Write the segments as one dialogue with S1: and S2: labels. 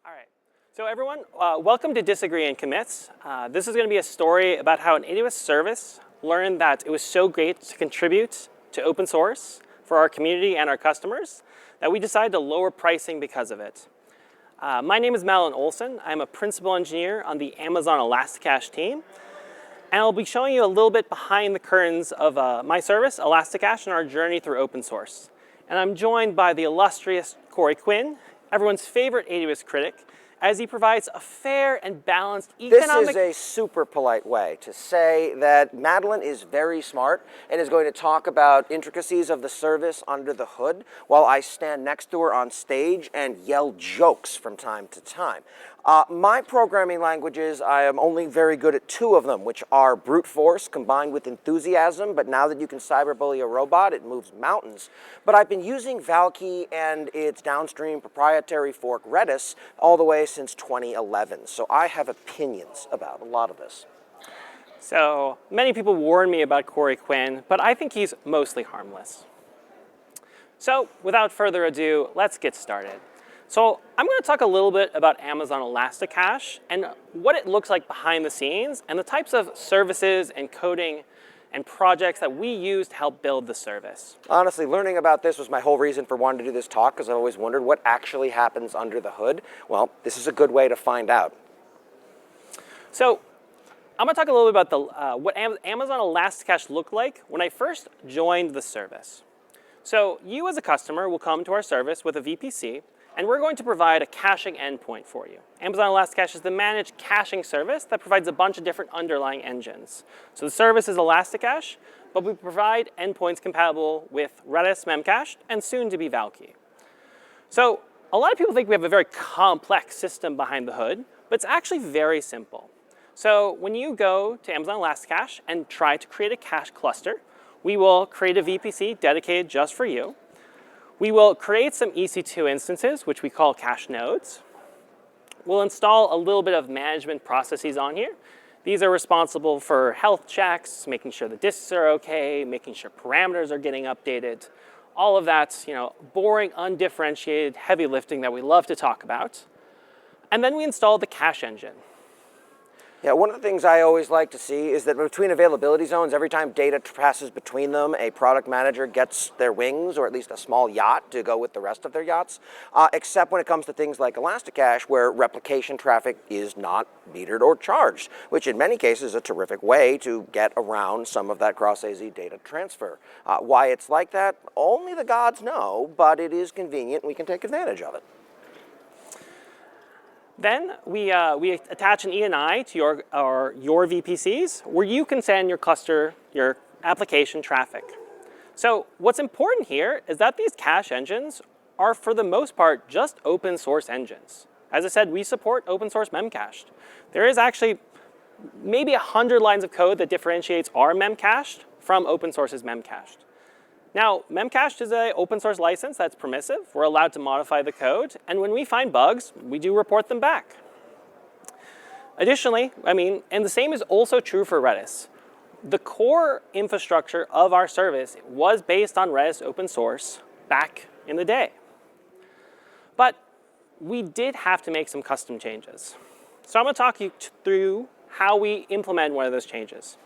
S1: All right. So everyone, welcome to Disagree and Commits. This is going to be a story about how an AWS service learned that it was so great to contribute to open source for our community and our customers that we decided to lower pricing because of it. My name is Malin Olson. I'm a principal engineer on the Amazon Elasticache team. And I'll be showing you a little bit behind the curtains of my service, Elasticache, and our journey through open source. And I'm joined by the illustrious Corey Quinn, everyone's favorite AWS critic, as he provides a fair and balanced economic...
S2: This is a super polite way to say that Madeline is very smart and is going to talk about intricacies of the service under the hood while I stand next to her on stage and yell jokes from time to time. My programming languages, I am only very good at two of them, which are brute force combined with enthusiasm, but now that you can cyberbully a robot, it moves mountains. But I've been using Valkey and its downstream proprietary fork Redis all the way since 2011, so I have opinions about a lot of this.
S1: So many people warn me about Corey Quinn, but I think he's mostly harmless. So without further ado, let's get started. So I'm going to talk a little bit about Amazon Elasticache and what it looks like behind the scenes and the types of services and coding and projects that we use to help build the service.
S2: Honestly, learning about this was my whole reason for wanting to do this talk, because I've always wondered what actually happens under the hood. Well, this is a good way to find out.
S1: So I'm going to talk a little bit about what Amazon Elasticache looked like when I first joined the service. So you as a customer will come to our service with a VPC, and we're going to provide a caching endpoint for you. Amazon Elasticache is the managed caching service that provides a bunch of different underlying engines. So the service is Elasticache, but we provide endpoints compatible with Redis Memcached and soon to be Valkey. So a lot of people think we have a very complex system behind the hood, but it's actually very simple. So when you go to Amazon Elasticache and try to create a cache cluster, we will create a VPC dedicated just for you. We will create some EC2 instances, which we call cache nodes. We'll install a little bit of management processes on here. These are responsible for health checks, making sure the disks are okay, making sure parameters are getting updated. All of that, boring, undifferentiated, heavy lifting that we love to talk about. And then we install the cache engine.
S2: Yeah, one of the things I always like to see is that between availability zones, every time data passes between them, a product manager gets their wings, or at least a small yacht to go with the rest of their yachts, except when it comes to things like Elasticache, where replication traffic is not metered or charged, which in many cases is a terrific way to get around some of that cross-AZ data transfer. Why it's like that, only the gods know, but it is convenient and we can take advantage of it.
S1: Then we attach an ENI to your VPCs where you can send your cluster, your application traffic. So what's important here is that these cache engines are, for the most part, just open source engines. As I said, we support open source Memcached. There is actually maybe 100 lines of code that differentiates our Memcached from open source's Memcached. Now, Memcached is an open source license that's permissive. We're allowed to modify the code. And when we find bugs, we do report them back. Additionally, and the same is also true for Redis. The core infrastructure of our service was based on Redis open source back in the day. But we did have to make some custom changes. So I'm going to talk you through how we implement one of those changes.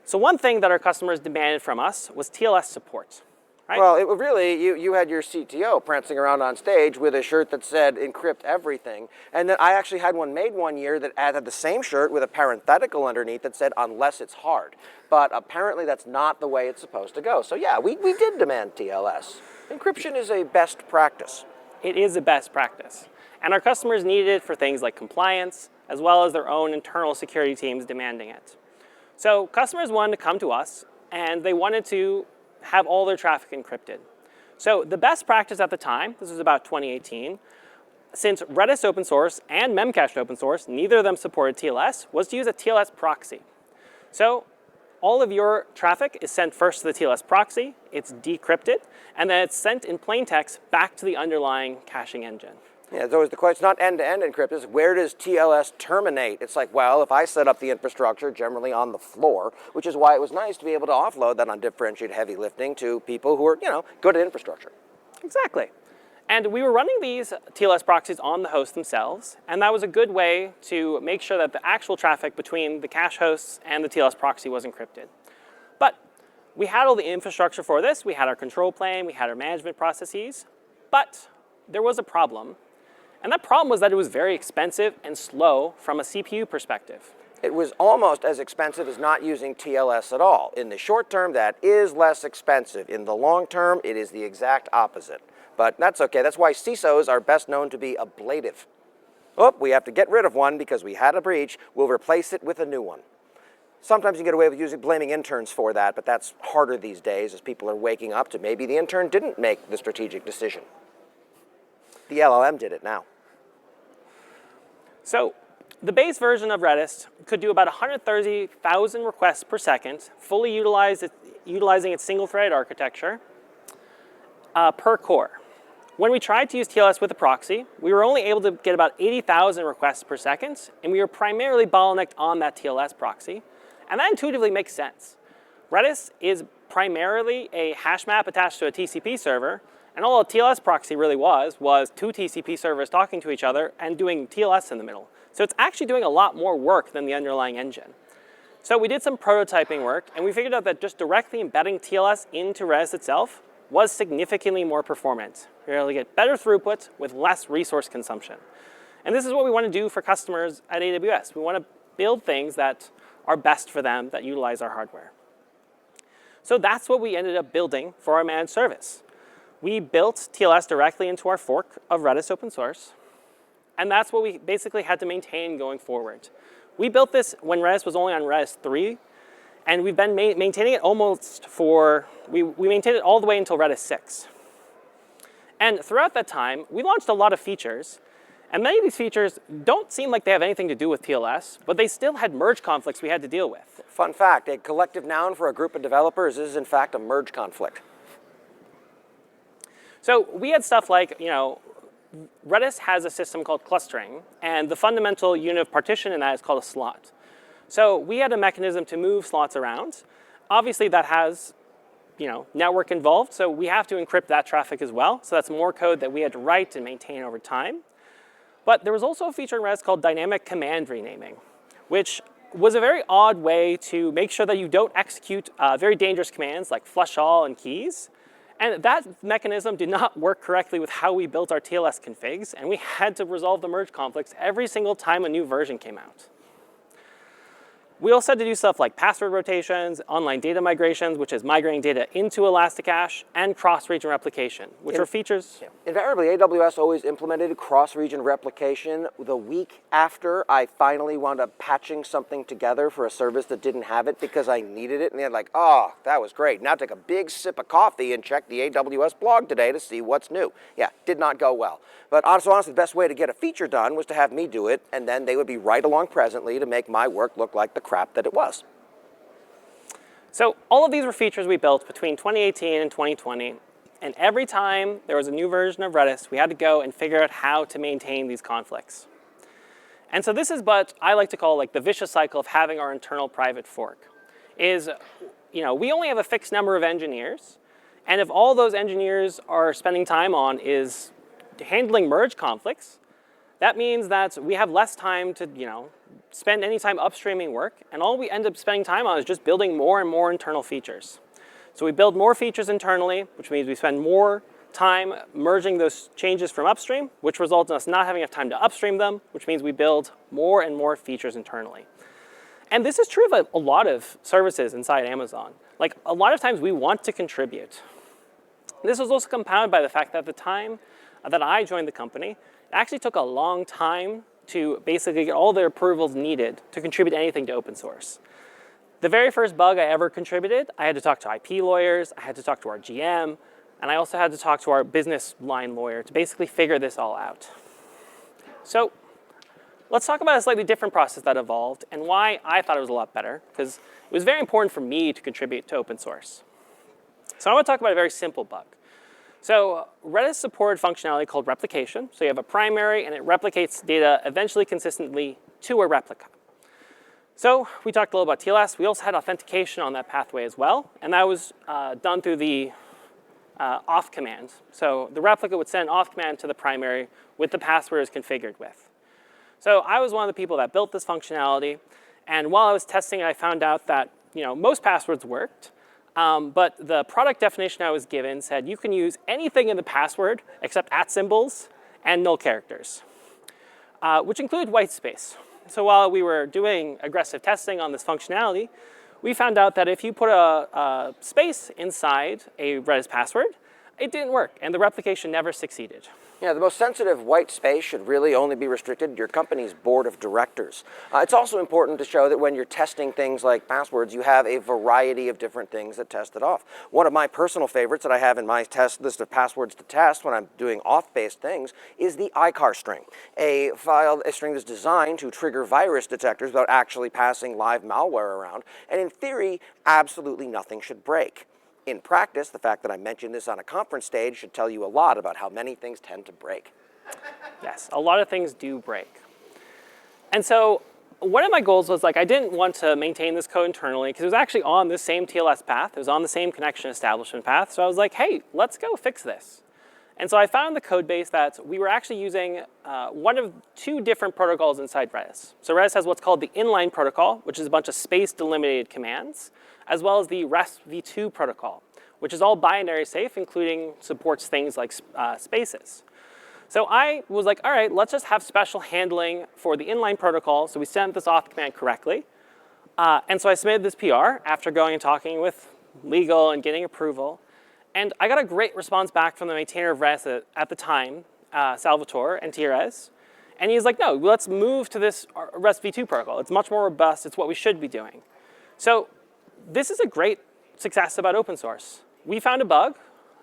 S1: So one thing that our customers demanded from us was TLS support. Right?
S2: Well, it really, you had your CTO prancing around on stage with a shirt that said encrypt everything. And then I actually had one made one year that had the same shirt with a parenthetical underneath that said unless it's hard. But apparently that's not the way it's supposed to go. So yeah, we did demand TLS. Encryption is a best practice.
S1: It is a best practice. And our customers needed it for things like compliance, as well as their own internal security teams demanding it. So customers wanted to come to us, and they wanted to have all their traffic encrypted. So the best practice at the time, this was about 2018, since Redis open source and Memcached open source, neither of them supported TLS, was to use a TLS proxy. So all of your traffic is sent first to the TLS proxy, it's decrypted, and then it's sent in plain text back to the underlying caching engine.
S2: Yeah, it's always the question, it's not end-to-end encrypted, it's where does TLS terminate? It's like, well, if I set up the infrastructure generally on the floor, which is why it was nice to be able to offload that undifferentiated heavy lifting to people who are, good at infrastructure.
S1: Exactly. And we were running these TLS proxies on the host themselves, and that was a good way to make sure that the actual traffic between the cache hosts and the TLS proxy was encrypted. But we had all the infrastructure for this. We had our control plane. We had our management processes. But there was a problem. And that problem was that it was very expensive and slow from a CPU perspective.
S2: It was almost as expensive as not using TLS at all. In the short term, that is less expensive. In the long term, it is the exact opposite. But that's okay. That's why CISOs are best known to be ablative. Oh, we have to get rid of one because we had a breach. We'll replace it with a new one. Sometimes you get away with blaming interns for that, but that's harder these days as people are waking up to maybe the intern didn't make the strategic decision. The LLM did it now.
S1: So the base version of Redis could do about 130,000 requests per second, fully utilizing its single-threaded architecture per core. When we tried to use TLS with a proxy, we were only able to get about 80,000 requests per second, and we were primarily bottlenecked on that TLS proxy. And that intuitively makes sense. Redis is primarily a hash map attached to a TCP server, and all a TLS proxy really was two TCP servers talking to each other and doing TLS in the middle. So it's actually doing a lot more work than the underlying engine. So we did some prototyping work, and we figured out that just directly embedding TLS into Redis itself was significantly more performant. We were able to get better throughput with less resource consumption. And this is what we want to do for customers at AWS. We want to build things that are best for them, that utilize our hardware. So that's what we ended up building for our managed service. We built TLS directly into our fork of Redis open source, and that's what we basically had to maintain going forward. We built this when Redis was only on Redis 3, and we've been maintaining it almost we maintained it all the way until Redis 6. And throughout that time, we launched a lot of features, and many of these features don't seem like they have anything to do with TLS, but they still had merge conflicts we had to deal with.
S2: Fun fact, a collective noun for a group of developers is in fact a merge conflict.
S1: So we had stuff like, Redis has a system called clustering, and the fundamental unit of partition in that is called a slot. So we had a mechanism to move slots around. Obviously, that has network involved, so we have to encrypt that traffic as well. So that's more code that we had to write and maintain over time. But there was also a feature in Redis called dynamic command renaming, which was a very odd way to make sure that you don't execute very dangerous commands like flush all and keys. And that mechanism did not work correctly with how we built our TLS configs, and we had to resolve the merge conflicts every single time a new version came out. We also had to do stuff like password rotations, online data migrations, which is migrating data into Elasticache, and cross-region replication, which are features.
S2: Yeah. Invariably, AWS always implemented cross-region replication the week after I finally wound up patching something together for a service that didn't have it because I needed it. And they're like, oh, that was great. Now take a big sip of coffee and check the AWS blog today to see what's new. Yeah, did not go well. But honestly, the best way to get a feature done was to have me do it, and then they would be right along presently to make my work look like the crap that it was.
S1: So all of these were features we built between 2018 and 2020. And every time there was a new version of Redis, we had to go and figure out how to maintain these conflicts. And so this is what I like to call like the vicious cycle of having our internal private fork. Is, we only have a fixed number of engineers. And if all those engineers are spending time on is handling merge conflicts, that means that we have less time to, spend any time upstreaming work, and all we end up spending time on is just building more and more internal features. So we build more features internally, which means we spend more time merging those changes from upstream, which results in us not having enough time to upstream them, which means we build more and more features internally. And this is true of a lot of services inside Amazon. Like, a lot of times we want to contribute. This was also compounded by the fact that at the time that I joined the company, it actually took a long time to basically get all the approvals needed to contribute anything to open source. The very first bug I ever contributed, I had to talk to IP lawyers, I had to talk to our GM, and I also had to talk to our business line lawyer to basically figure this all out. So let's talk about a slightly different process that evolved and why I thought it was a lot better, because it was very important for me to contribute to open source. So I want to talk about a very simple bug. So Redis supported functionality called replication. So you have a primary, and it replicates data eventually consistently to a replica. So we talked a little about TLS. We also had authentication on that pathway as well. And that was done through the auth command. So the replica would send an auth command to the primary with the password is configured with. So I was one of the people that built this functionality. And while I was testing it, I found out that most passwords worked. But the product definition I was given said you can use anything in the password except @ symbols and null characters, which included white space. So while we were doing aggressive testing on this functionality, we found out that if you put a space inside a Redis password, it didn't work, and the replication never succeeded.
S2: Yeah, the most sensitive white space should really only be restricted to your company's board of directors. It's also important to show that when you're testing things like passwords, you have a variety of different things that test it off. One of my personal favorites that I have in my test list of passwords to test when I'm doing auth-based things is the icar string, a string that's designed to trigger virus detectors without actually passing live malware around. And in theory, absolutely nothing should break. In practice, the fact that I mentioned this on a conference stage should tell you a lot about how many things tend to break.
S1: Yes, a lot of things do break. And so one of my goals was I didn't want to maintain this code internally because it was actually on the same TLS path. It was on the same connection establishment path. So I was like, hey, let's go fix this. And so I found in the code base that we were actually using one of two different protocols inside Redis. So Redis has what's called the inline protocol, which is a bunch of space-delimited commands, as well as the REST v2 protocol, which is all binary safe, including supports things like spaces. So I was like, all right, let's just have special handling for the inline protocol. So we sent this auth command correctly. And so I submitted this PR after going and talking with legal and getting approval. And I got a great response back from the maintainer of Redis at the time, Salvatore and Tires. And he's like, no, let's move to this REST v2 protocol. It's much more robust. It's what we should be doing. So this is a great success about open source. We found a bug.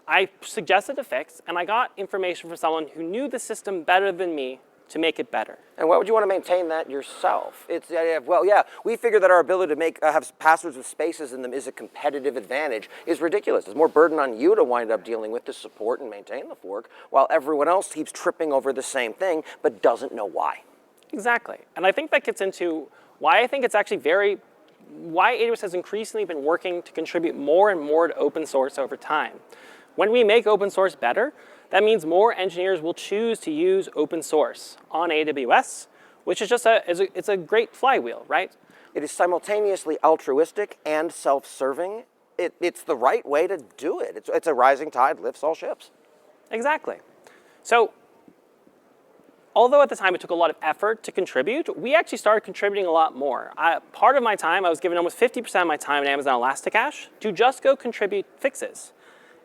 S1: I suggested a fix, and I got information from someone who knew the system better than me to make it better.
S2: And why would you want to maintain that yourself? It's the idea of, well, yeah, we figure that our ability to have passwords with spaces in them is a competitive advantage is ridiculous. There's more burden on you to wind up dealing with to support and maintain the fork, while everyone else keeps tripping over the same thing but doesn't know why.
S1: Exactly. And I think that gets into why I think it's actually why AWS has increasingly been working to contribute more and more to open source over time. When we make open source better, that means more engineers will choose to use open source on AWS, which is just it's a great flywheel, right?
S2: It is simultaneously altruistic and self-serving. It's the right way to do it. It's a rising tide lifts all ships.
S1: Exactly. So although at the time it took a lot of effort to contribute, we actually started contributing a lot more. Part of my time, I was given almost 50% of my time in Amazon Elasticache to just go contribute fixes.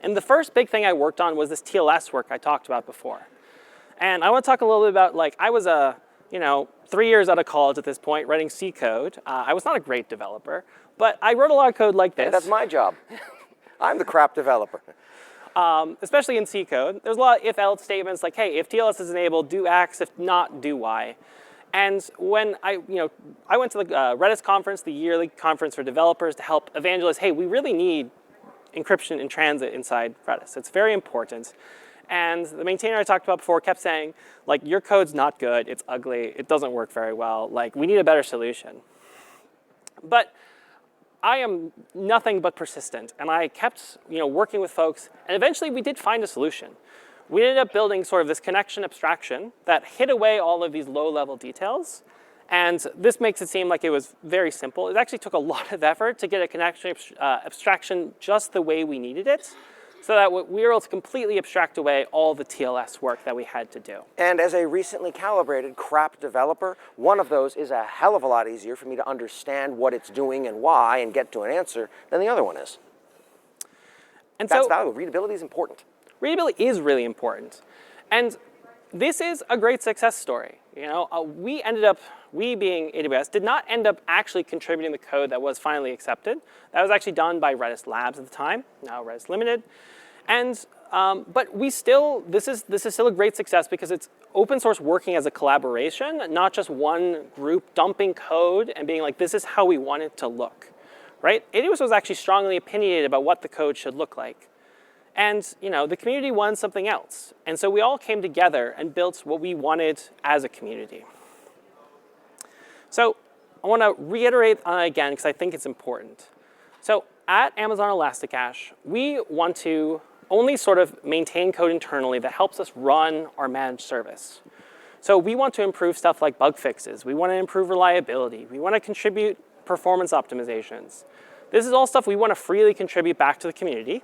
S1: And the first big thing I worked on was this TLS work I talked about before. And I want to talk a little bit about, I was 3 years out of college at this point, writing C code. I was not a great developer, but I wrote a lot of code like this.
S2: Hey, that's my job. I'm the crap developer.
S1: Especially in C code. There's a lot of if-else statements like, hey, if TLS is enabled, do X, if not, do Y. And when I went to the Redis conference, the yearly conference for developers, to help evangelize, hey, we really need encryption in transit inside Redis. It's very important. And the maintainer I talked about before kept saying, your code's not good, it's ugly, it doesn't work very well, we need a better solution. But I am nothing but persistent, and I kept working with folks, and eventually we did find a solution. We ended up building sort of this connection abstraction that hid away all of these low-level details. And this makes it seem like it was very simple. It actually took a lot of effort to get a connection abstraction just the way we needed it, so that we were able to completely abstract away all the TLS work that we had to do.
S2: And as a recently calibrated crap developer, one of those is a hell of a lot easier for me to understand what it's doing and why and get to an answer than the other one is.
S1: And
S2: That's
S1: so
S2: valuable. Readability is important.
S1: Readability is really important. And this is a great success story. We being AWS, did not end up actually contributing the code that was finally accepted. That was actually done by Redis Labs at the time, now Redis Limited. And but this is still a great success because it's open source working as a collaboration, not just one group dumping code and being like, this is how we want it to look, right? AWS was actually strongly opinionated about what the code should look like. And the community wanted something else. And so we all came together and built what we wanted as a community. So I want to reiterate again because I think it's important. So at Amazon Elasticache, we want to only sort of maintain code internally that helps us run our managed service. So we want to improve stuff like bug fixes. We want to improve reliability. We want to contribute performance optimizations. This is all stuff we want to freely contribute back to the community.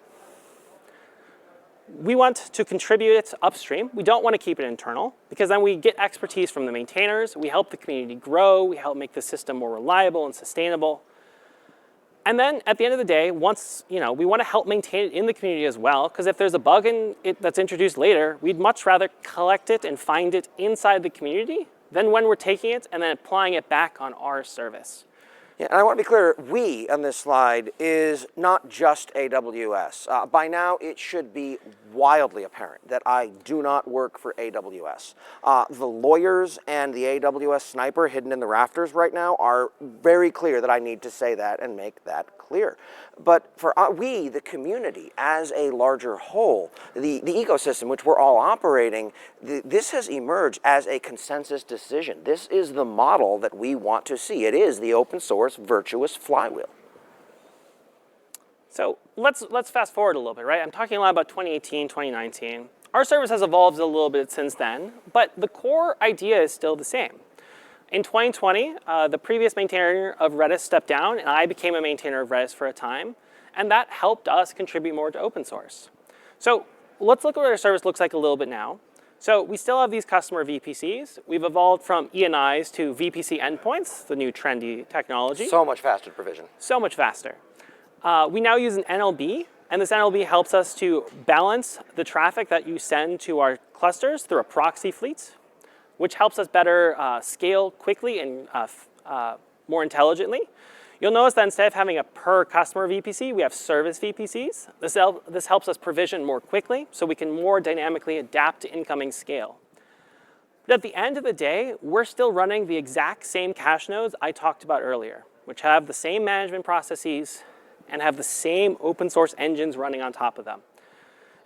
S1: We want to contribute it upstream. We don't want to keep it internal, because then we get expertise from the maintainers. We help the community grow. We help make the system more reliable and sustainable. And then at the end of the day, once we want to help maintain it in the community as well, because if there's a bug in it that's introduced later, we'd much rather collect it and find it inside the community than when we're taking it and then applying it back on our service.
S2: Yeah, and I want to be clear, we on this slide is not just AWS. By now, it should be wildly apparent that I do not work for AWS. The lawyers and the AWS sniper hidden in the rafters right now are very clear that I need to say that and make that clear. But for we, the community, as a larger whole, the ecosystem which we're all operating, this has emerged as a consensus decision. This is the model that we want to see. It is the open source virtuous flywheel.
S1: So let's fast forward a little bit, right? I'm talking a lot about 2018, 2019. Our service has evolved a little bit since then, but the core idea is still the same. In 2020, the previous maintainer of Redis stepped down, and I became a maintainer of Redis for a time, and that helped us contribute more to open source. So let's look at what our service looks like a little bit now. So we still have these customer VPCs. We've evolved from ENIs to VPC endpoints, the new trendy technology.
S2: So much faster provision.
S1: So much faster. We now use an NLB, and this NLB helps us to balance the traffic that you send to our clusters through a proxy fleet, which helps us better scale quickly and more intelligently. You'll notice that instead of having a per customer VPC, we have service VPCs. This helps us provision more quickly, so we can more dynamically adapt to incoming scale. But at the end of the day, we're still running the exact same cache nodes I talked about earlier, which have the same management processes and have the same open source engines running on top of them.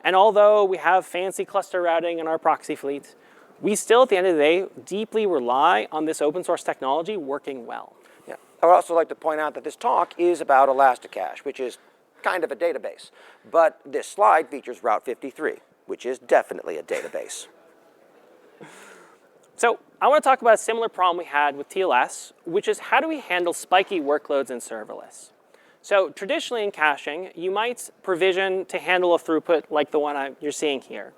S1: And although we have fancy cluster routing in our proxy fleet, we still, at the end of the day, deeply rely on this open source technology working well.
S2: Yeah. I would also like to point out that this talk is about Elasticache, which is kind of a database. But this slide features Route 53, which is definitely a database.
S1: So I want to talk about a similar problem we had with TLS, which is how do we handle spiky workloads in serverless? So traditionally in caching, you might provision to handle a throughput like the one you're seeing here.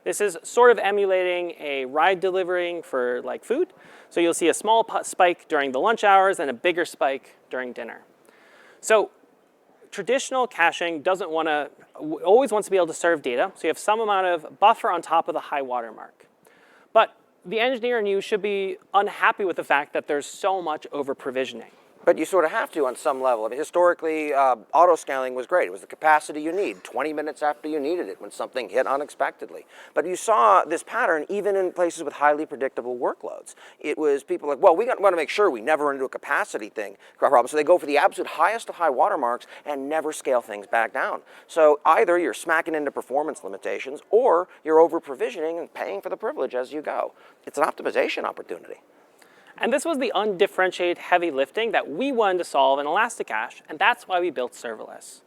S1: This is sort of emulating a ride delivering for like food. So you'll see a small spike during the lunch hours and a bigger spike during dinner. So traditional caching always wants to be able to serve data. So you have some amount of buffer on top of the high water mark. But the engineer in you should be unhappy with the fact that there's so much over provisioning.
S2: But you sort of have to on some level. I mean, historically, auto-scaling was great. It was the capacity you need, 20 minutes after you needed it when something hit unexpectedly. But you saw this pattern even in places with highly predictable workloads. It was people like, well, we want to make sure we never run into a capacity problem. So they go for the absolute highest of high watermarks and never scale things back down. So either you're smacking into performance limitations or you're over-provisioning and paying for the privilege as you go. It's an optimization opportunity.
S1: And this was the undifferentiated heavy lifting that we wanted to solve in Elasticache, and that's why we built serverless.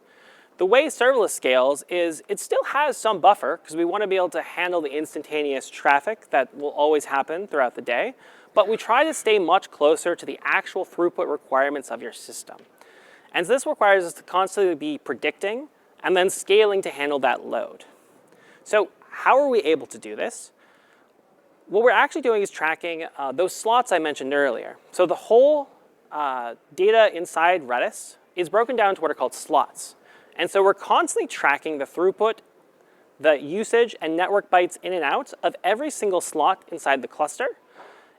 S1: The way serverless scales is it still has some buffer, because we want to be able to handle the instantaneous traffic that will always happen throughout the day, but we try to stay much closer to the actual throughput requirements of your system. And so this requires us to constantly be predicting and then scaling to handle that load. So how are we able to do this? What we're actually doing is tracking those slots I mentioned earlier. So the whole data inside Redis is broken down to what are called slots. And so we're constantly tracking the throughput, the usage, and network bytes in and out of every single slot inside the cluster.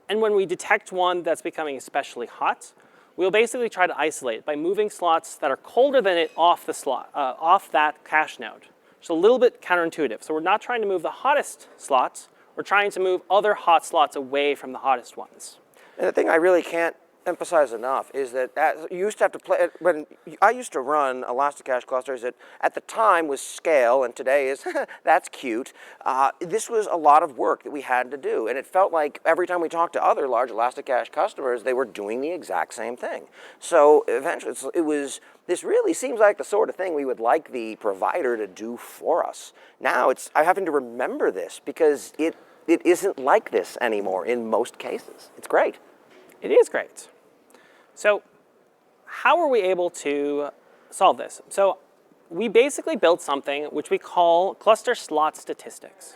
S1: And when we detect one that's becoming especially hot, we'll basically try to isolate it by moving slots that are colder than it off that cache node. It's a little bit counterintuitive. So we're not trying to move the hottest slots. We're trying to move other hot slots away from the hottest ones.
S2: And the thing I really can't emphasize enough is that you used to have to play, when I used to run Elasticache clusters that at the time was scale and today is, that's cute. This was a lot of work that we had to do, and it felt like every time we talked to other large Elasticache customers, they were doing the exact same thing. So eventually this really seems like the sort of thing we would like the provider to do for us. Now I'm having to remember this because it isn't like this anymore in most cases. It's great.
S1: It is great. So how were we able to solve this? So we basically built something which we call cluster slot statistics.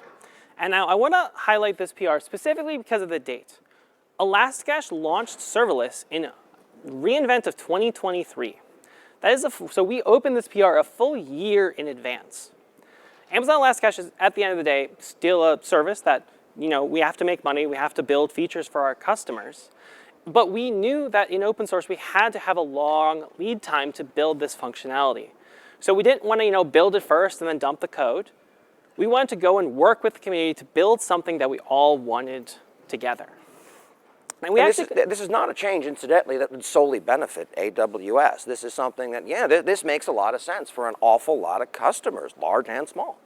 S1: And now I want to highlight this PR specifically because of the date. Elasticache launched serverless in reInvent of 2023. That is so we opened this PR a full year in advance. Amazon Elasticache is, at the end of the day, still a service that we have to make money, we have to build features for our customers. But we knew that in open source, we had to have a long lead time to build this functionality. So we didn't want to build it first and then dump the code. We wanted to go and work with the community to build something that we all wanted together. And
S2: this is not a change, incidentally, that would solely benefit AWS. This is something that, this makes a lot of sense for an awful lot of customers, large and small.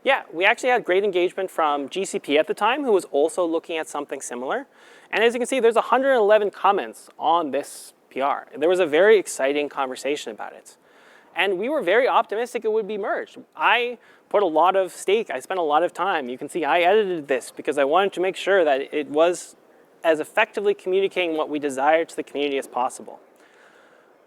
S1: Yeah, we actually had great engagement from GCP at the time, who was also looking at something similar. And as you can see, there's 111 comments on this PR. There was a very exciting conversation about it. And we were very optimistic it would be merged. I put a lot of stake. I spent a lot of time. You can see I edited this because I wanted to make sure that it was as effectively communicating what we desired to the community as possible.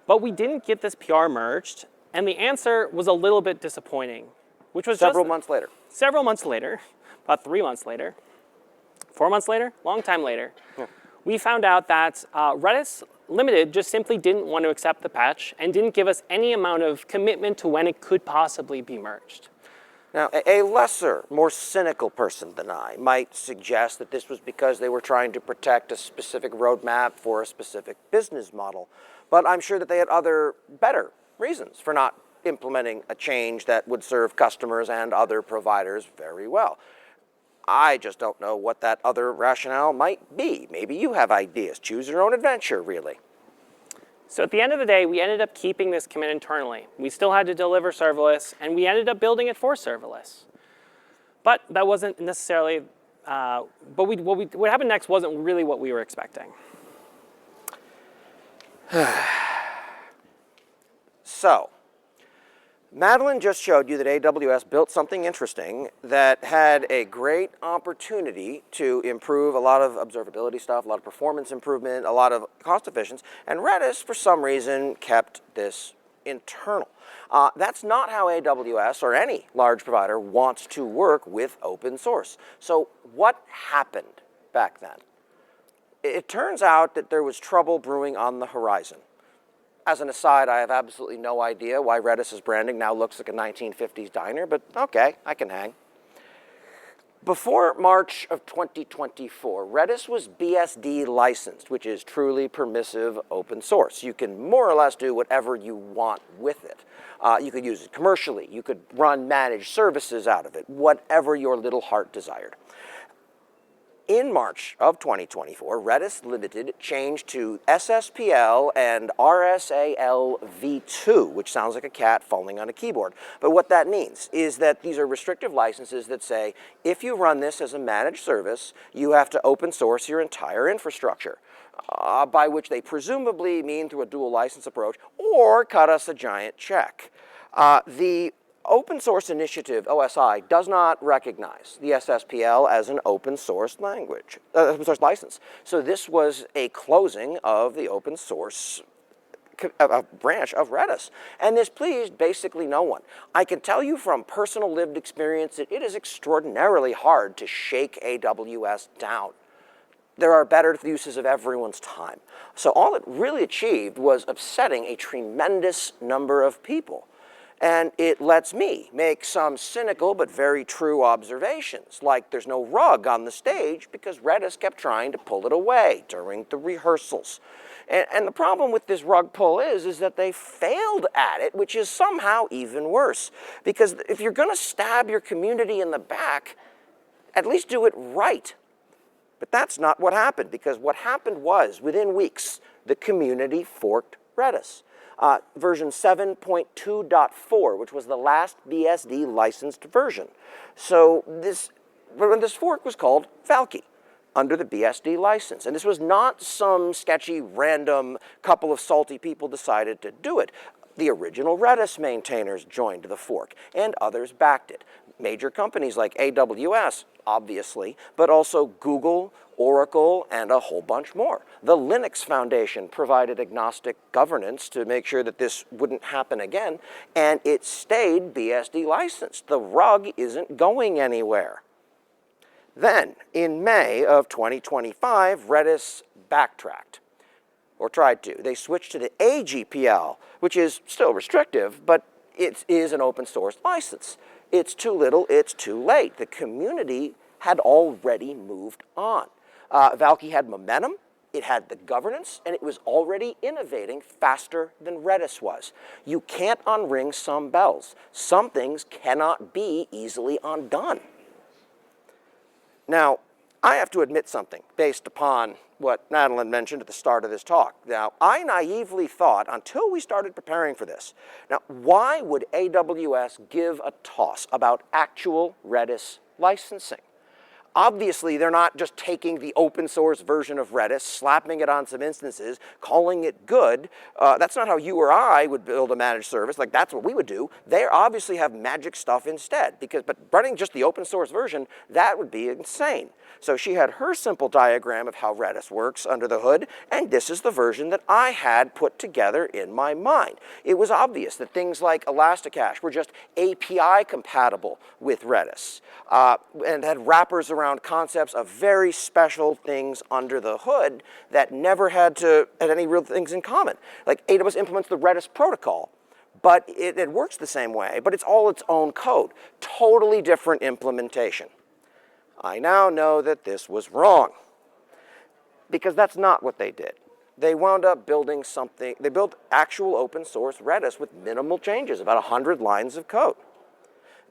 S1: But we didn't get this PR merged, and the answer was a little bit disappointing, which was
S2: several months later.
S1: Several months later, about 3 months later, 4 months later, long time later, we found out that Redis Limited just simply didn't want to accept the patch and didn't give us any amount of commitment to when it could possibly be merged.
S2: Now, a lesser, more cynical person than I might suggest that this was because they were trying to protect a specific roadmap for a specific business model. But I'm sure that they had other, better reasons for not implementing a change that would serve customers and other providers very well. I just don't know what that other rationale might be. Maybe you have ideas. Choose your own adventure, really.
S1: So at the end of the day, we ended up keeping this commit internally. We still had to deliver serverless, and we ended up building it for serverless. But that wasn't necessarily, what happened next wasn't really what we were expecting.
S2: So, Madeline just showed you that AWS built something interesting that had a great opportunity to improve a lot of observability stuff, a lot of performance improvement, a lot of cost efficiency, and Redis, for some reason, kept this internal. That's not how AWS or any large provider wants to work with open source. So what happened back then? It turns out that there was trouble brewing on the horizon. As an aside, I have absolutely no idea why Redis's branding now looks like a 1950s diner, but okay, I can hang. Before March of 2024, Redis was BSD licensed, which is truly permissive open source. You can more or less do whatever you want with it. You could use it commercially. You could run managed services out of it, whatever your little heart desired. In March of 2024, Redis Limited changed to SSPL and RSAL v2, which sounds like a cat falling on a keyboard. But what that means is that these are restrictive licenses that say, if you run this as a managed service, you have to open source your entire infrastructure, by which they presumably mean through a dual license approach, or cut us a giant check. The Open Source Initiative, OSI, does not recognize the SSPL as an open source language, open source license. So this was a closing of the open source branch of Redis. And this pleased basically no one. I can tell you from personal lived experience that it is extraordinarily hard to shake AWS down. There are better uses of everyone's time. So all it really achieved was upsetting a tremendous number of people. And it lets me make some cynical but very true observations, like there's no rug on the stage because Redis kept trying to pull it away during the rehearsals. And the problem with this rug pull is that they failed at it, which is somehow even worse. Because if you're going to stab your community in the back, at least do it right. But that's not what happened, because what happened was, within weeks, the community forked Redis. Version 7.2.4, which was the last BSD licensed version. So this fork was called Valkey, under the BSD license. And this was not some sketchy, random couple of salty people decided to do it. The original Redis maintainers joined the fork, and others backed it. Major companies like AWS, obviously, but also Google, Oracle, and a whole bunch more. The Linux Foundation provided agnostic governance to make sure that this wouldn't happen again, and it stayed BSD licensed. The rug isn't going anywhere. Then, in May of 2025, Redis backtracked, or tried to. They switched to the AGPL, which is still restrictive, but it is an open source license. It's too little, it's too late. The community had already moved on. Valkey had momentum, it had the governance, and it was already innovating faster than Redis was. You can't unring some bells. Some things cannot be easily undone. Now, I have to admit something based upon what Madeline mentioned at the start of this talk. Now, I naively thought, until we started preparing for this, now, why would AWS give a toss about actual Redis licensing? Obviously, they're not just taking the open source version of Redis, slapping it on some instances, calling it good. That's not how you or I would build a managed service. Like, that's what we would do. They obviously have magic stuff instead, but running just the open source version, that would be insane. So she had her simple diagram of how Redis works under the hood, and this is the version that I had put together in my mind. It was obvious that things like Elasticache were just API compatible with Redis, and had wrappers around concepts of very special things under the hood that never had any real things in common. Like AWS implements the Redis protocol, but it works the same way, but it's all its own code. Totally different implementation. I now know that this was wrong, because that's not what they did. They wound up building something. They built actual open source Redis with minimal changes, about 100 lines of code.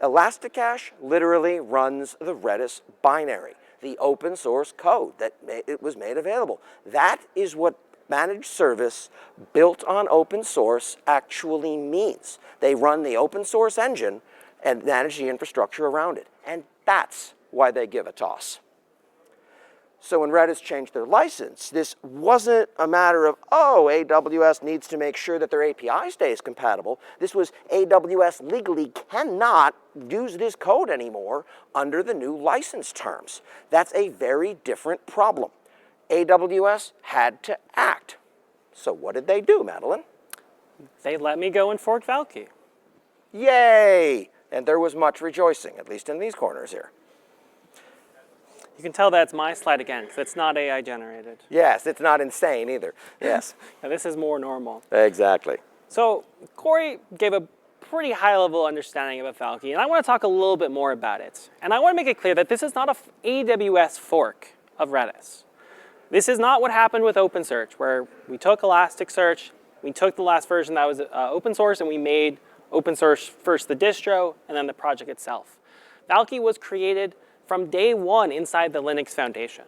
S2: Elasticache literally runs the Redis binary, the open source code that it was made available. That is what managed service built on open source actually means. They run the open source engine and manage the infrastructure around it. And that's why they give a toss. So when Redis changed their license, this wasn't a matter of, oh, AWS needs to make sure that their API stays compatible. This was AWS legally cannot use this code anymore under the new license terms. That's a very different problem. AWS had to act. So what did they do, Madeline?
S1: They let me go and fork Valkey.
S2: Yay! And there was much rejoicing, at least in these corners here.
S1: You can tell that's my slide again, because it's not AI generated.
S2: Yes, it's not insane either. Yes.
S1: Now, this is more normal.
S2: Exactly.
S1: So Corey gave a pretty high-level understanding about Valkey, and I want to talk a little bit more about it. And I want to make it clear that this is not an AWS fork of Redis. This is not what happened with OpenSearch, where we took Elasticsearch, we took the last version that was open source, and we made open source first the distro, and then the project itself. Valkey was created from day one inside the Linux Foundation.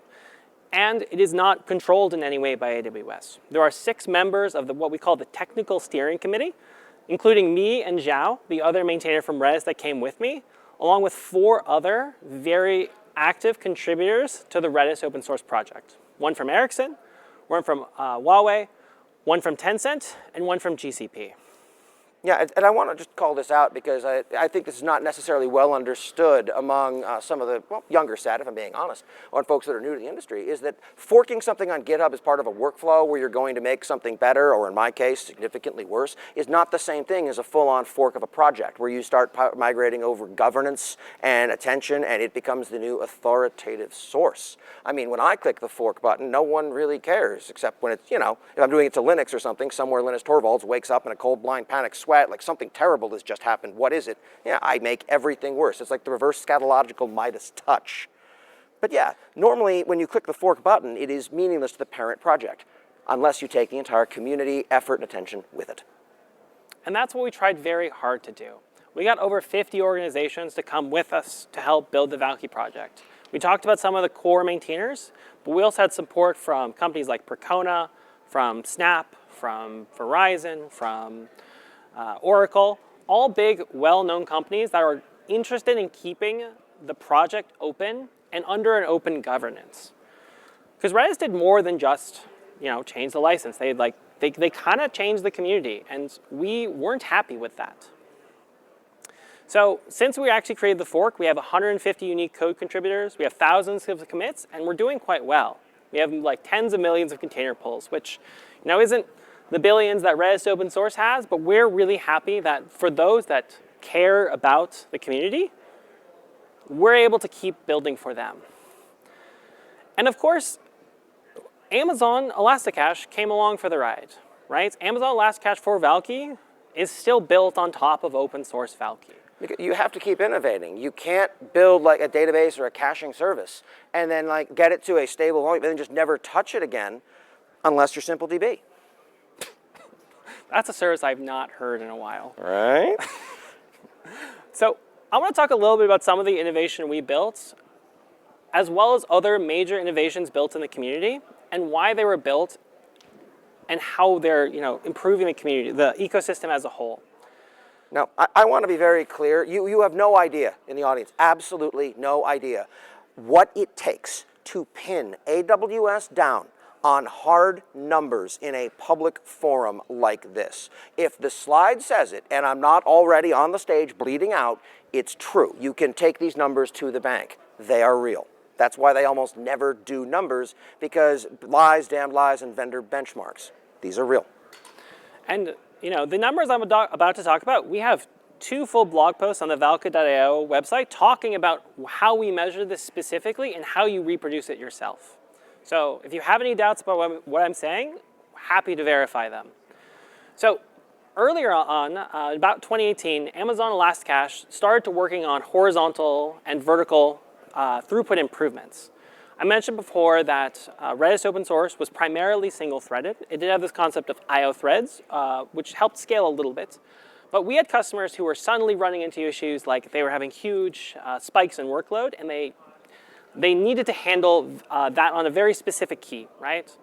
S1: And it is not controlled in any way by AWS. There are 6 members of what we call the Technical Steering Committee, including me and Zhao, the other maintainer from Redis that came with me, along with 4 other very active contributors to the Redis open source project. One from Ericsson, one from Huawei, one from Tencent, and one from GCP.
S2: Yeah, and I want to just call this out because I think this is not necessarily well understood among some of the younger set, if I'm being honest, or folks that are new to the industry, is that forking something on GitHub as part of a workflow where you're going to make something better, or in my case, significantly worse, is not the same thing as a full-on fork of a project where you start migrating over governance and attention, and it becomes the new authoritative source. I mean, when I click the fork button, no one really cares, except when it's, if I'm doing it to Linux or something, somewhere Linus Torvalds wakes up in a cold, blind panic sweat, like something terrible has just happened. What is it? Yeah, I make everything worse. It's like the reverse scatological Midas touch. But yeah, normally when you click the fork button, it is meaningless to the parent project, unless you take the entire community, effort, and attention with it.
S1: And that's what we tried very hard to do. We got over 50 organizations to come with us to help build the Valkey project. We talked about some of the core maintainers, but we also had support from companies like Percona, from Snap, from Verizon, from Oracle, all big, well-known companies that are interested in keeping the project open and under an open governance. Because Redis did more than just, change the license. They kind of changed the community, and we weren't happy with that. So since we actually created the fork, we have 150 unique code contributors, we have thousands of commits, and we're doing quite well. We have like tens of millions of container pulls, which isn't the billions that Redis open source has, but we're really happy that for those that care about the community, we're able to keep building for them. And of course, Amazon Elasticache came along for the ride, right? Amazon Elasticache for Valkey is still built on top of open source Valkey.
S2: You have to keep innovating. You can't build like a database or a caching service and then like get it to a stable volume and then just never touch it again unless you're SimpleDB.
S1: That's a service I've not heard in a while.
S2: Right?
S1: So I want to talk a little bit about some of the innovation we built, as well as other major innovations built in the community and why they were built and how they're improving the community, the ecosystem as a whole.
S2: Now, I want to be very clear. You have no idea in the audience, absolutely no idea, what it takes to pin AWS down on hard numbers in a public forum like this. If the slide says it, and I'm not already on the stage bleeding out, it's true. You can take these numbers to the bank. They are real. That's why they almost never do numbers, because lies, damned lies, and vendor benchmarks. These are real.
S1: And the numbers I'm about to talk about, we have 2 full blog posts on the Valkey.io website talking about how we measure this specifically and how you reproduce it yourself. So if you have any doubts about what I'm saying, happy to verify them. So earlier on, about 2018, Amazon Elasticache started to working on horizontal and vertical throughput improvements. I mentioned before that Redis open source was primarily single-threaded. It did have this concept of I/O threads, which helped scale a little bit. But we had customers who were suddenly running into issues like they were having huge spikes in workload, and they needed to handle that on a very specific key, right?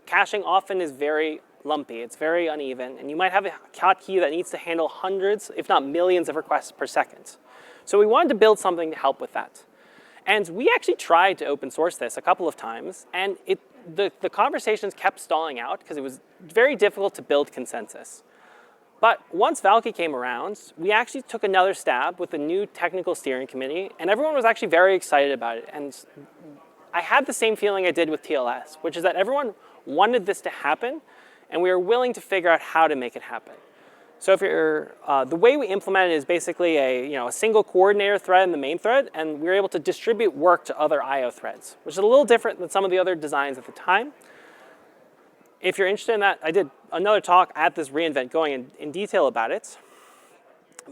S1: Caching often is very lumpy. It's very uneven, and you might have a hotkey that needs to handle hundreds, if not millions of requests per second. So we wanted to build something to help with that. And we actually tried to open source this a couple of times, and the conversations kept stalling out because it was very difficult to build consensus. But once Valkey came around, we actually took another stab with a new technical steering committee, and everyone was actually very excited about it. And I had the same feeling I did with TLS, which is that everyone wanted this to happen, and we were willing to figure out how to make it happen. So if you're, the way we implement it is basically a single coordinator thread in the main thread, and we were able to distribute work to other I/O threads, which is a little different than some of the other designs at the time. If you're interested in that, I did another talk at this reInvent going in detail about it.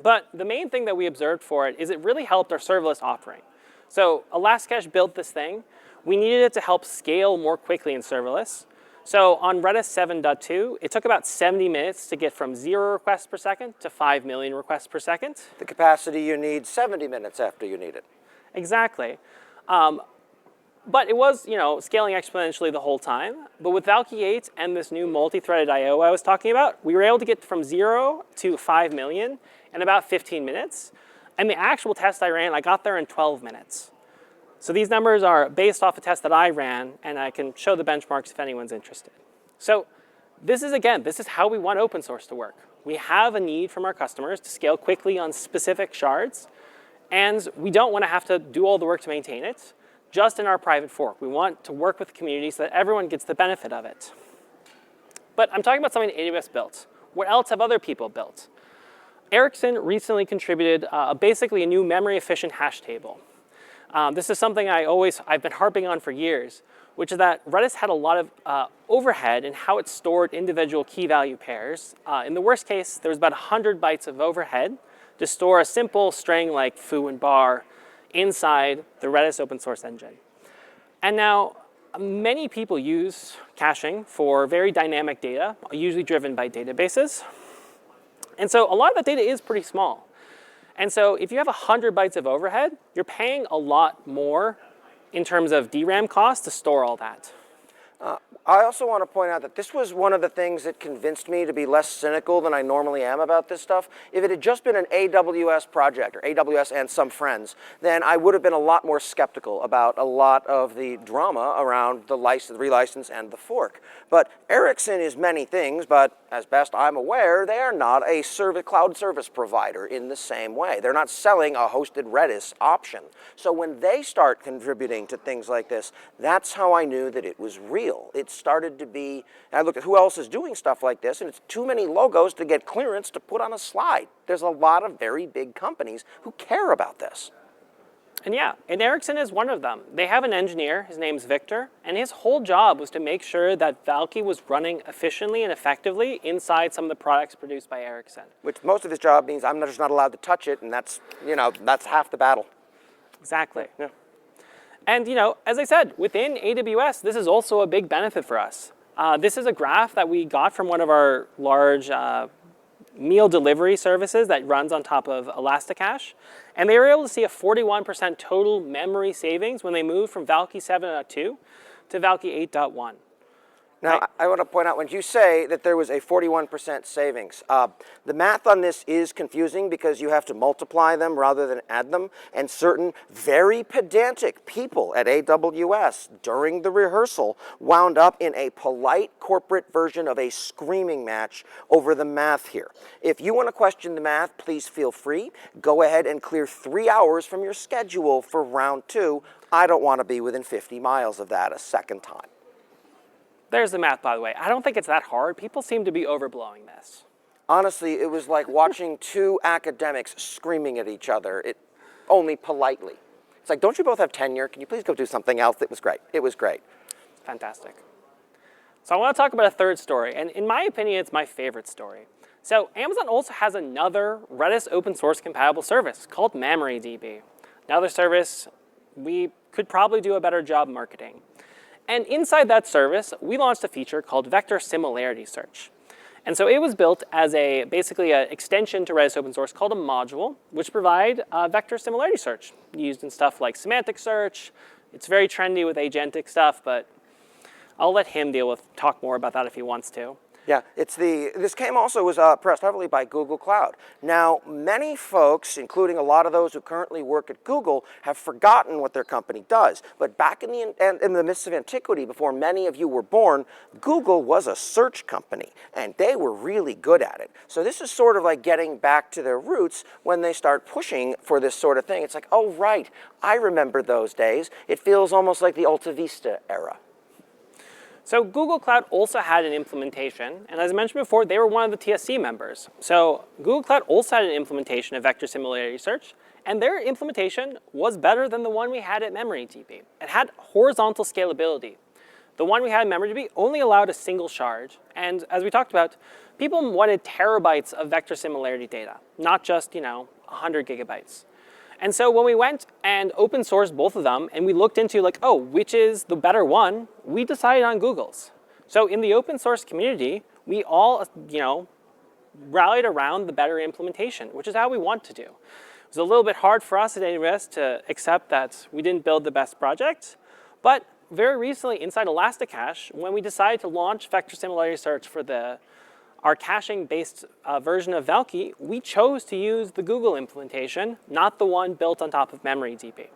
S1: But the main thing that we observed for it is it really helped our serverless offering. So Elasticache built this thing. We needed it to help scale more quickly in serverless. So on Redis 7.2, it took about 70 minutes to get from 0 requests per second to 5 million requests per second.
S2: The capacity you need 70 minutes after you need it.
S1: Exactly. But it was, scaling exponentially the whole time. But with Valkey 8 and this new multi-threaded I/O I was talking about, we were able to get from 0 to 5 million in about 15 minutes. And the actual test I ran, I got there in 12 minutes. So these numbers are based off a test that I ran, and I can show the benchmarks if anyone's interested. So this is how we want open source to work. We have a need from our customers to scale quickly on specific shards, and we don't want to have to do all the work to maintain it just in our private fork. We want to work with the community so that everyone gets the benefit of it. But I'm talking about something AWS built. What else have other people built? Ericsson recently contributed basically a new memory-efficient hash table. This is something I've been harping on for years, which is that Redis had a lot of overhead in how it stored individual key value pairs. In the worst case, there was about 100 bytes of overhead to store a simple string like foo and bar inside the Redis open source engine. And now, many people use caching for very dynamic data, usually driven by databases. And so a lot of that data is pretty small. And so if you have 100 bytes of overhead, you're paying a lot more in terms of DRAM costs to store all that.
S2: I also want to point out that this was one of the things that convinced me to be less cynical than I normally am about this stuff. If it had just been an AWS project, or AWS and some friends, then I would have been a lot more skeptical about a lot of the drama around the license, relicense, and the fork. But Ericsson is many things, but as best I'm aware, they are not a cloud service provider in the same way. They're not selling a hosted Redis option. So when they start contributing to things like this, that's how I knew that it was real. It started to be, and I look at who else is doing stuff like this, and it's too many logos to get clearance to put on a slide. There's a lot of very big companies who care about this.
S1: And yeah, and Ericsson is one of them. They have an engineer, his name's Victor, and his whole job was to make sure that Valkey was running efficiently and effectively inside some of the products produced by Ericsson.
S2: Which most of his job means I'm just not allowed to touch it, and that's, that's half the battle.
S1: Exactly.
S2: Yeah.
S1: And as I said, within AWS, this is also a big benefit for us. This is a graph that we got from one of our large meal delivery services that runs on top of Elasticache. And they were able to see a 41% total memory savings when they moved from Valkey 7.2 to Valkey 8.1.
S2: Now,
S1: Right.
S2: I want to point out, when you say that there was a 41% savings, the math on this is confusing because you have to multiply them rather than add them, and certain very pedantic people at AWS during the rehearsal wound up in a polite corporate version of a screaming match over the math here. If you want to question the math, please feel free. Go ahead and clear 3 hours from your schedule for round 2. I don't want to be within 50 miles of that a second time.
S1: There's the math, by the way. I don't think it's that hard. People seem to be overblowing this.
S2: Honestly, it was like watching two academics screaming at each other, only politely. It's like, don't you both have tenure? Can you please go do something else? It was great. It was great.
S1: Fantastic. So I want to talk about a third story, and in my opinion, it's my favorite story. So Amazon also has another Redis open source compatible service called MemoryDB. Another service we could probably do a better job marketing. And inside that service, we launched a feature called Vector Similarity Search. And so it was built as basically an extension to Redis open source called a module, which provide vector similarity search used in stuff like semantic search. It's very trendy with agentic stuff, but I'll let him talk more about that if he wants to.
S2: Yeah, this was pressed heavily by Google Cloud. Now, many folks, including a lot of those who currently work at Google, have forgotten what their company does. But back in the midst of antiquity, before many of you were born, Google was a search company, and they were really good at it. So this is sort of like getting back to their roots when they start pushing for this sort of thing. It's like, oh, right, I remember those days. It feels almost like the Alta Vista era.
S1: So Google Cloud also had an implementation, and as I mentioned before, they were one of the TSC members. So Google Cloud also had an implementation of vector similarity search, and their implementation was better than the one we had at MemoryDB. It had horizontal scalability. The one we had in MemoryDB only allowed a single shard, and as we talked about, people wanted terabytes of vector similarity data, not just 100 gigabytes. And so when we went and open sourced both of them, and we looked into which is the better one, we decided on Google's. So in the open source community, we all, rallied around the better implementation, which is how we want to do. It was a little bit hard for us at AWS to accept that we didn't build the best project, but very recently inside Elasticache, when we decided to launch vector similarity search for our caching-based version of Valkey, we chose to use the Google implementation, not the one built on top of MemoryDB.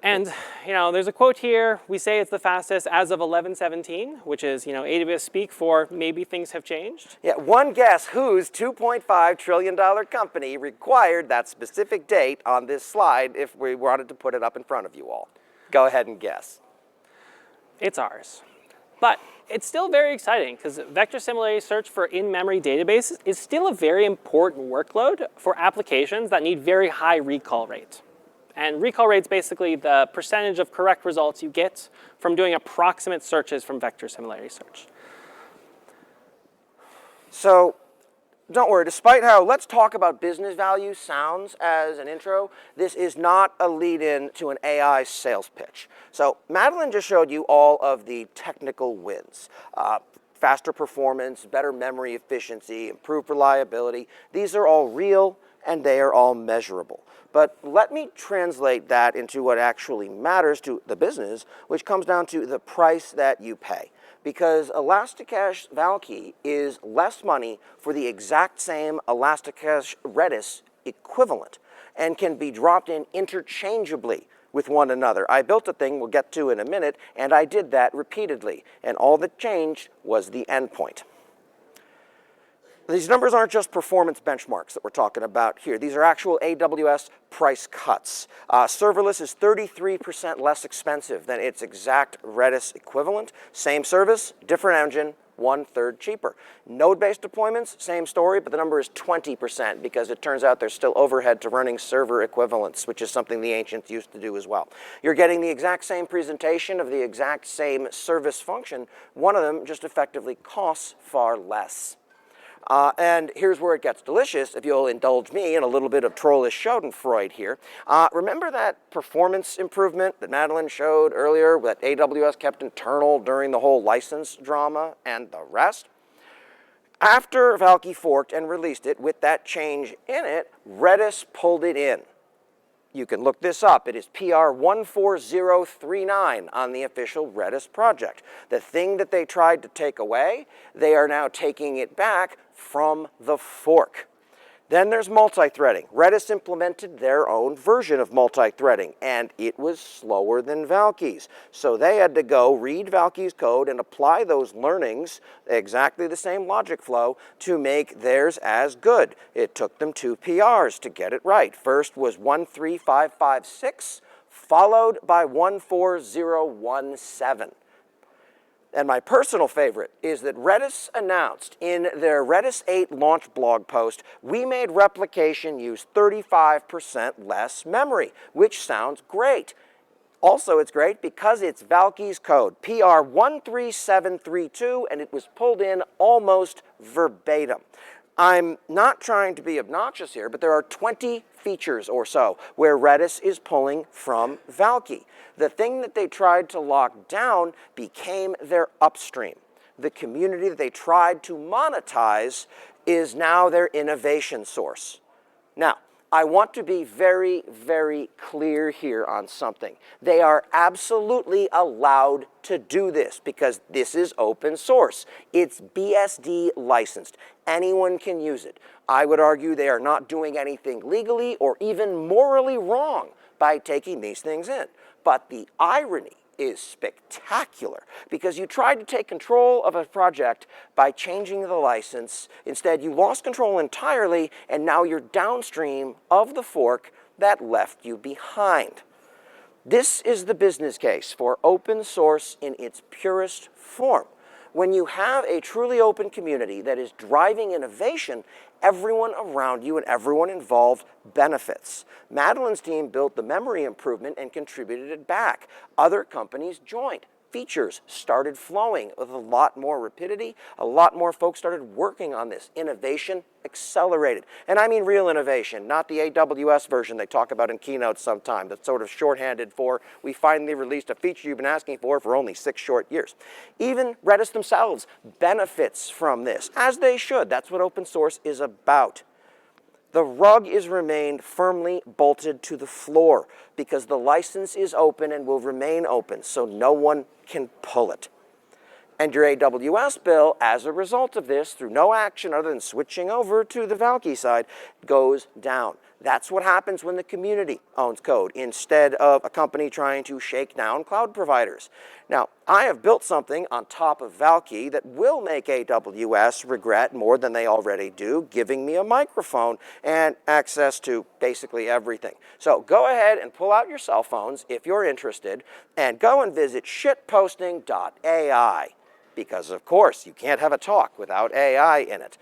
S1: And there's a quote here. We say it's the fastest as of 11/17, which is AWS speak for maybe things have changed.
S2: Yeah, one guess whose $2.5 trillion company required that specific date on this slide if we wanted to put it up in front of you all. Go ahead and guess.
S1: It's ours. But it's still very exciting because vector similarity search for in-memory databases is still a very important workload for applications that need very high recall rate. And recall rate is basically the percentage of correct results you get from doing approximate searches from vector similarity search.
S2: So don't worry, despite how let's talk about business value sounds as an intro, this is not a lead-in to an AI sales pitch. So Madeline just showed you all of the technical wins. Faster performance, better memory efficiency, improved reliability. These are all real and they are all measurable. But let me translate that into what actually matters to the business, which comes down to the price that you pay. Because Elasticache Valkey is less money for the exact same Elasticache Redis equivalent and can be dropped in interchangeably with one another. I built a thing we'll get to in a minute, and I did that repeatedly, and all that changed was the endpoint. These numbers aren't just performance benchmarks that we're talking about here. These are actual AWS price cuts. Serverless is 33% less expensive than its exact Redis equivalent. Same service, different engine, 1/3 cheaper. Node-based deployments, same story, but the number is 20% because it turns out there's still overhead to running server equivalents, which is something the ancients used to do as well. You're getting the exact same presentation of the exact same service function. One of them just effectively costs far less. And here's where it gets delicious, if you'll indulge me in a little bit of trollish schadenfreude here. Remember that performance improvement that Madeline showed earlier that AWS kept internal during the whole license drama and the rest? After Valkey forked and released it with that change in it, Redis pulled it in. You can look this up. It is PR 14039 on the official Redis project. The thing that they tried to take away, they are now taking it back from the fork. Then there's multi-threading. Redis implemented their own version of multi-threading, and it was slower than Valkey's. So they had to go read Valkey's code and apply those learnings, exactly the same logic flow, to make theirs as good. It took them 2 PRs to get it right. First was 13556, followed by 14017. And my personal favorite is that Redis announced in their Redis 8 launch blog post, we made replication use 35% less memory, which sounds great. Also, it's great because it's Valkey's code, PR 13732, and it was pulled in almost verbatim. I'm not trying to be obnoxious here, but there are 20 features or so where Redis is pulling from Valkey. The thing that they tried to lock down became their upstream. The community that they tried to monetize is now their innovation source. Now, I want to be very, very clear here on something. They are absolutely allowed to do this because this is open source. It's BSD licensed. Anyone can use it. I would argue they are not doing anything legally or even morally wrong by taking these things in. But the irony is spectacular because you tried to take control of a project by changing the license. Instead, you lost control entirely, and now you're downstream of the fork that left you behind. This is the business case for open source in its purest form. When you have a truly open community that is driving innovation, everyone around you and everyone involved benefits. Madeline's team built the memory improvement and contributed it back. Other companies joined. Features started flowing with a lot more rapidity. A lot more folks started working on this. Innovation accelerated. And I mean real innovation, not the AWS version they talk about in keynotes sometime that's sort of shorthanded for, we finally released a feature you've been asking for only 6 short years. Even Redis themselves benefits from this, as they should. That's what open source is about. The rug is remained firmly bolted to the floor because the license is open and will remain open, so no one can pull it. And your AWS bill, as a result of this, through no action other than switching over to the Valkey side, goes down. That's what happens when the community owns code instead of a company trying to shake down cloud providers. Now, I have built something on top of Valkey that will make AWS regret more than they already do, giving me a microphone and access to basically everything. So go ahead and pull out your cell phones if you're interested and go and visit Shitposting.ai. Because, of course, you can't have a talk without AI in it.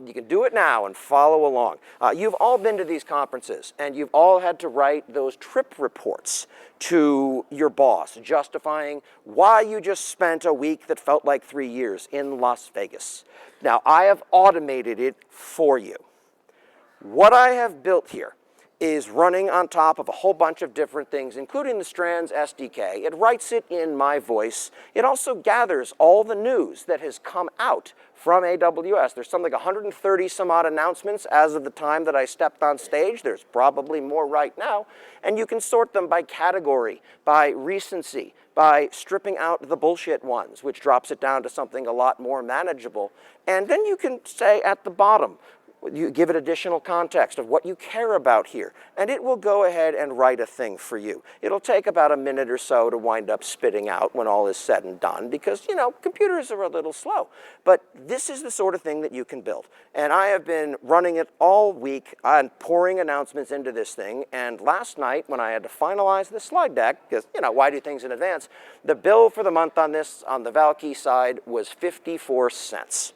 S2: You can do it now and follow along. You've all been to these conferences, and you've all had to write those trip reports to your boss, justifying why you just spent a week that felt like 3 years in Las Vegas. Now, I have automated it for you. What I have built here is running on top of a whole bunch of different things, including the Strands SDK. It writes it in my voice. It also gathers all the news that has come out from AWS. There's something like 130 some odd announcements as of the time that I stepped on stage. There's probably more right now. And you can sort them by category, by recency, by stripping out the bullshit ones, which drops it down to something a lot more manageable. And then you can say at the bottom, you give it additional context of what you care about here, and it will go ahead and write a thing for you. It'll take about a minute or so to wind up spitting out when all is said and done because, you know, computers are a little slow. But this is the sort of thing that you can build. And I have been running it all week and pouring announcements into this thing, and last night when I had to finalize the slide deck, because, you know, why do things in advance, the bill for the month on this, on the Valkey side, was 54 cents.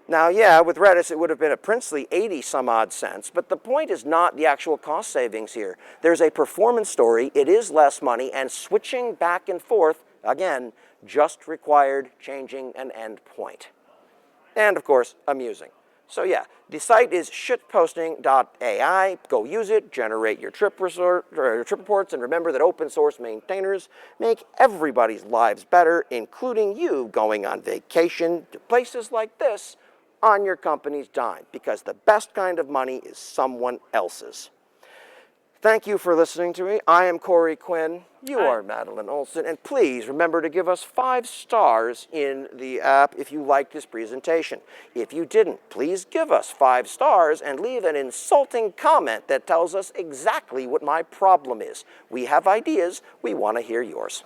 S2: Now, yeah, with Redis, it would have been a princely 80 some odd cents, but the point is not the actual cost savings here. There's a performance story, it is less money, and switching back and forth, again, just required changing an endpoint. And of course, amusing. So yeah, the site is Shitposting.ai. Go use it, generate your trip reports, and remember that open source maintainers make everybody's lives better, including you going on vacation to places like this on your company's dime, because the best kind of money is someone else's. Thank you for listening to me. I am Corey Quinn. You are Madeline Olson. And please remember to give us 5 stars in the app if you liked this presentation. If you didn't, please give us 5 stars and leave an insulting comment that tells us exactly what my problem is. We have ideas. We want to hear yours.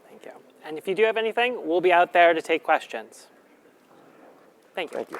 S1: Thank you. And if you do have anything, we'll be out there to take questions. Thank you.
S2: Thank you.